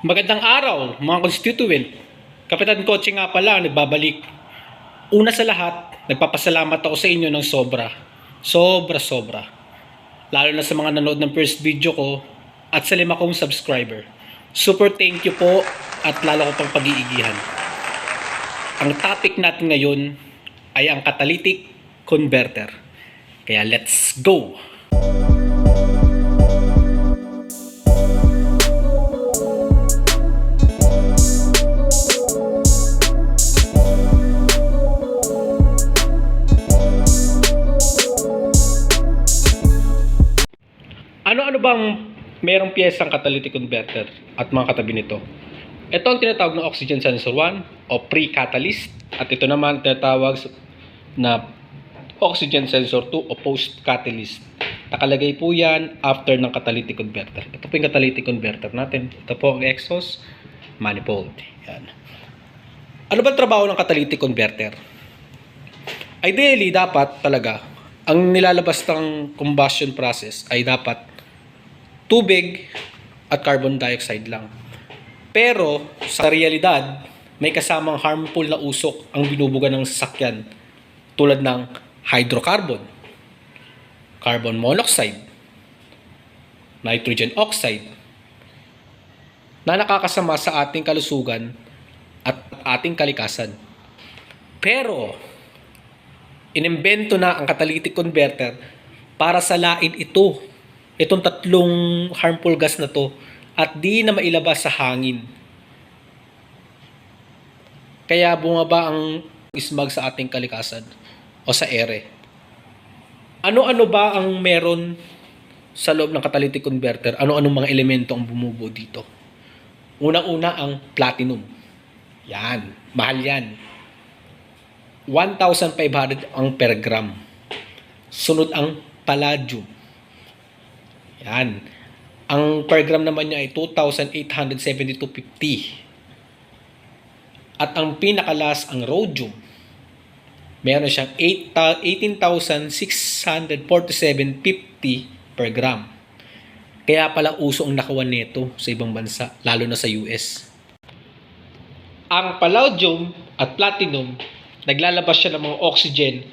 Magandang araw, mga constituent. Kapitan Kotse nga pala, nagbabalik. Una sa lahat, nagpapasalamat ako sa inyo ng sobra. Sobra. Lalo na sa mga nanood ng first video ko at sa 5 kong subscriber. Super thank you po at lalo ko pang pag-iigihan. Ang topic natin ngayon ay ang catalytic converter. Kaya let's go! Ano-ano bang merong piyesang catalytic converter at mga katabi nito? Ito ang tinatawag na oxygen sensor 1 o pre-catalyst at ito naman tinatawag na oxygen sensor 2 o post-catalyst. Nakalagay po yan after ng catalytic converter. Ito po yung catalytic converter natin. Ito po ang exhaust manifold. Yan. Ano ba trabaho ng catalytic converter? Ideally, dapat talaga ang nilalabas ng combustion process ay dapat tubig at carbon dioxide lang. Pero sa realidad, may kasamang harmful na usok ang binubuga ng sasakyan tulad ng hydrocarbon, carbon monoxide, nitrogen oxide na nakakasama sa ating kalusugan at ating kalikasan. Pero inimbento na ang catalytic converter para salain itong tatlong harmful gas na to at di na mailabas sa hangin. Kaya bumaba ang smog sa ating kalikasan o sa ere. Ano-ano ba ang meron sa loob ng catalytic converter? Ano-anong mga elemento ang bumubuo dito? Unang-una ang platinum. Yan, mahal yan. 1,500 ang per gram. Sunod ang palladium. Yan. Ang per gram naman niya ay 2,872.50. At ang pinakalas ang rhodium. Meron siyang 18,647.50 per gram. Kaya pala uso ang nakawan nito sa ibang bansa, lalo na sa US. Ang palladium at platinum, naglalabas siya ng mga oxygen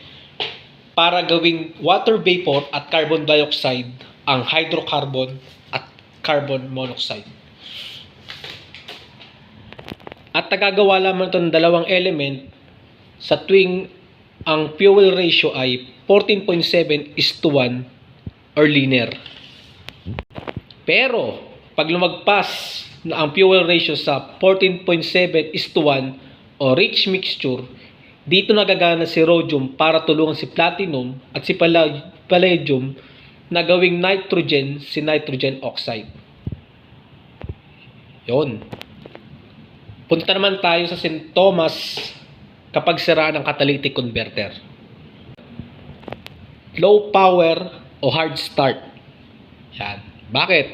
para gawing water vapor at carbon dioxide ang hydrocarbon at carbon monoxide. At nagagawa lamang ito ng dalawang element sa tuwing ang fuel ratio ay 14.7:1 or linear. Pero pag lumagpas na ang fuel ratio sa 14.7:1 o rich mixture, dito nagagana si rhodium para tulungan si platinum at si palladium na gawing nitrogen si nitrogen oxide. Yon. Punta naman tayo sa sintomas kapag sira ng catalytic converter. Low power o hard start. Yan. Bakit?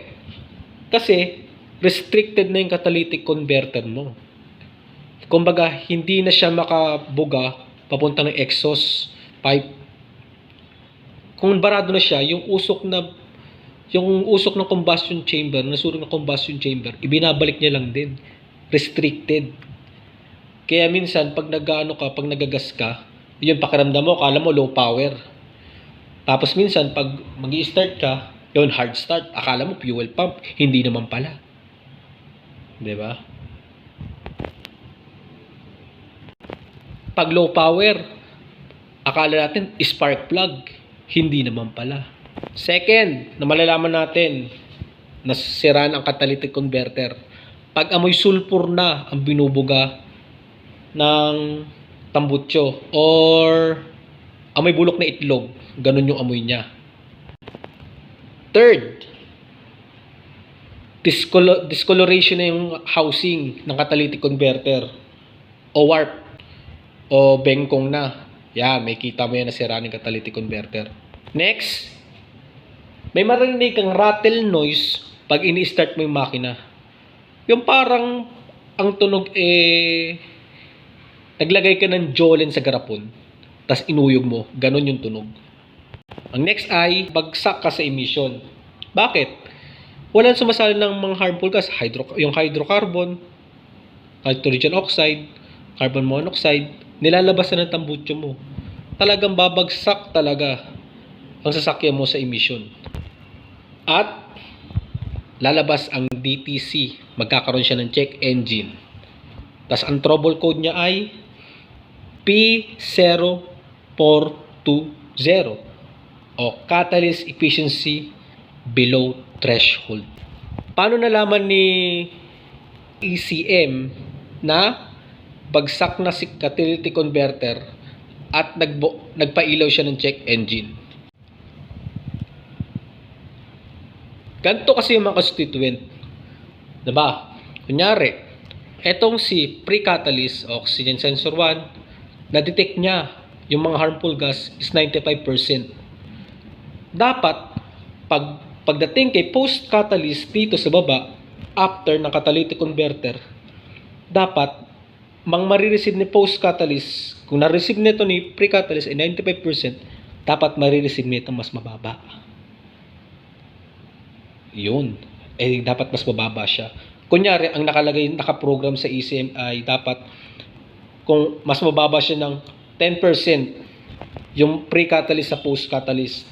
Kasi restricted na yung catalytic converter mo. Kumbaga, hindi na siya makabuga papunta ng exhaust pipe. Kung barado na siya, yung usok ng combustion chamber, nasunog ng combustion chamber, ibinabalik niya lang din. Restricted. Kaya minsan, pag pag nagagas ka, yun pakiramdam mo, akala mo low power. Tapos minsan, pag mag-i-start ka, yun hard start, akala mo fuel pump, hindi naman pala. 'Di ba? Pag low power, akala natin spark plug, hindi naman pala. Second, na malalaman natin na siraan ang catalytic converter. Pag amoy sulfur na ang binubuga ng tambutso or amoy bulok na itlog, ganun yung amoy niya. Third, discoloration na yung housing ng catalytic converter o warp o bengkong na. Yan, may kita mo yan na sira ng catalytic converter. Next, may marinig kang rattle noise pag ini-start mo yung makina. Yung parang ang tunog naglagay ka ng jolen sa garapon, tas inuyog mo, ganon yung tunog. Ang next ay bagsak ka sa emission. Bakit? Walang sumasali ng mga harmful gas, yung hydrocarbon, hydrogen oxide, carbon monoxide, nilalabas na ng tambutso mo. Talagang babagsak talaga ang sasakyan mo sa emission. At lalabas ang DTC, magkakaroon siya ng check engine. Tapos ang trouble code niya ay P0420 o catalyst efficiency below threshold. Paano nalaman ni ECM na bagsak na si catalytic converter at nagpailaw siya ng check engine? Ganito kasi yung mga constituent. Diba? Kunyari, etong si pre-catalyst oxygen sensor 1, na-detect niya yung mga harmful gas is 95%. Dapat, pagdating kay post-catalyst dito sa baba, after ng catalytic converter, dapat, marireceive ni post-catalyst, kung na-receive nito ni pre-catalyst ay 95%, dapat marireceive nito mas mababa. Yun. Dapat mas mababa siya. Kunyari, ang nakaprogram sa ECM ay dapat kung mas mababa siya ng 10% yung pre-catalyst sa post-catalyst,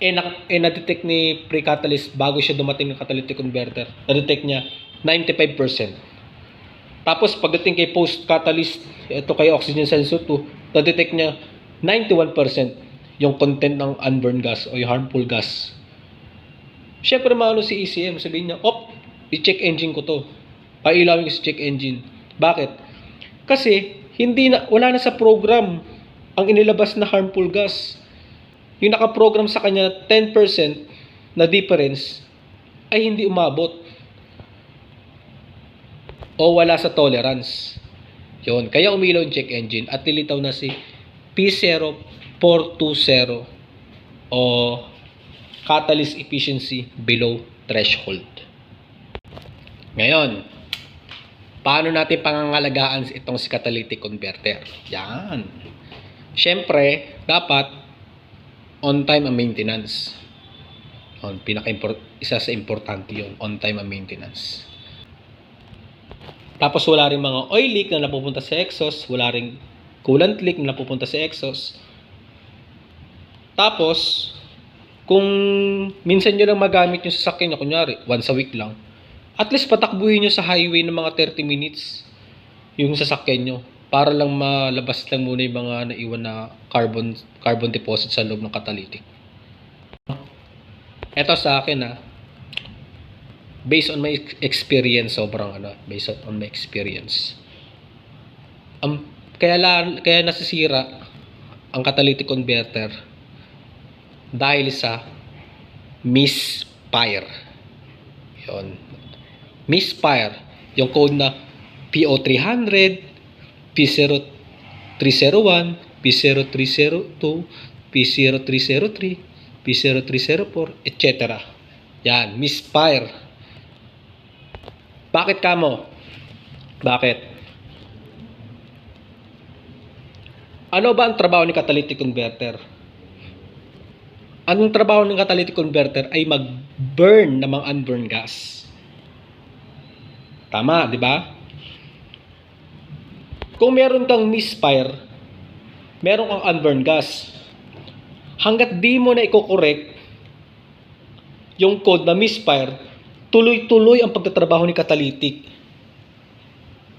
na-detect ni pre-catalyst bago siya dumating ng catalytic converter. Na-detect niya 95%. Tapos, pagdating kay post-catalyst, ito kay oxygen sensor 2, na-detect niya 91% yung content ng unburned gas o yung harmful gas. Siyempre, maano si ECM, sabihin niya, i-check engine ko to. Pailawin ko si check engine. Bakit? Kasi, wala na sa program ang inilabas na harmful gas. Yung nakaprogram sa kanya 10% na difference ay hindi umabot. O wala sa tolerance. Yun. Kaya umilaw yung check engine at nilitaw na si P0420 o catalyst efficiency below threshold. Ngayon, paano natin pangangalagaan itong si catalytic converter? Yan. Siyempre, dapat on time ang maintenance. Isa sa importante yun, on time ang maintenance. Tapos wala rin mga oil leak na napupunta sa exhaust, wala rin coolant leak na napupunta sa exhaust. Tapos, kung minsan nyo lang magamit yung sasakyan nyo, kunyari, once a week lang, at least patakbuhin nyo sa highway ng mga 30 minutes yung sasakyan nyo para lang malabas lang muna yung mga naiwan na carbon deposit sa loob ng catalytic. Ito sa akin based on my experience, based on my experience. Kaya nasisira ang catalytic converter dahil sa misfire. Yun. Misfire. Yung code na P0300, P0301, P0302, P0303, P0304, etc. Yan. Misfire. Bakit kamo? Bakit? Ano ba ang trabaho ni catalytic converter? Anong trabaho ng catalytic converter ay mag-burn ng mga unburned gas. Tama, di ba? Kung meron kang misfire, meron kang unburned gas. Hanggat di mo na i-correct yung code na misfire, tuloy-tuloy ang pagtatrabaho ni catalytic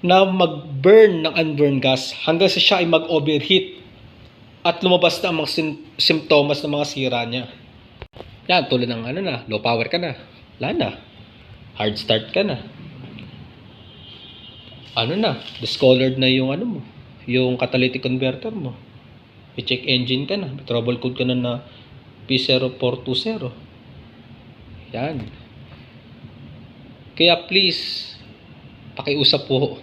na mag-burn ng unburned gas hanggang sa siya ay mag-overheat at lumabas na ang mga simptomas ng mga sira niya. Yan, tulad ng low power ka na. Wala na. Hard start ka na. Discolored na yung mo, yung catalytic converter mo. I-check engine ka na. Trouble code ka na P0420. Yan. Kaya please, pakiusap po.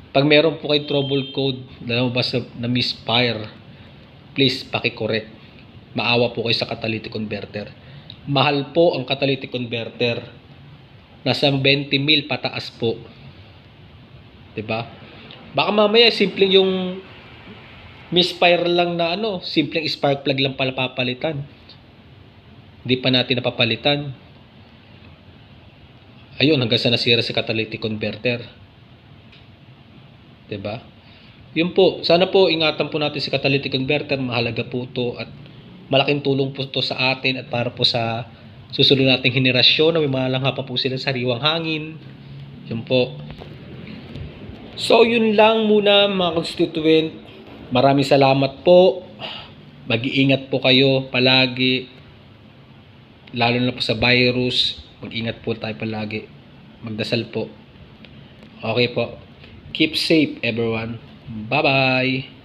Pag meron po kayo trouble code na lumabas na misfire, please, paki-correct. Maawa po kayo sa catalytic converter. Mahal po ang catalytic converter. Nasa 20,000 pataas po. Diba? Baka mamaya, simple yung misfire lang na simpleng spark plug lang pala papalitan. Hindi pa natin napapalitan. Ayun, hanggang sa nasira si catalytic converter. 'Di ba? Yun po, sana po ingatan po natin si catalytic converter, mahalaga po 'to at malaking tulong po 'to sa atin at para po sa susunod nating henerasyon na may malangha pa po sila sa sariwang hangin. Yun po. So, yun lang muna mga constituent. Maraming salamat po. Mag-iingat po kayo palagi. Lalo na po sa virus. Mag-ingat po tayo palagi. Magdasal po. Okay po. Keep safe everyone. Bye-bye.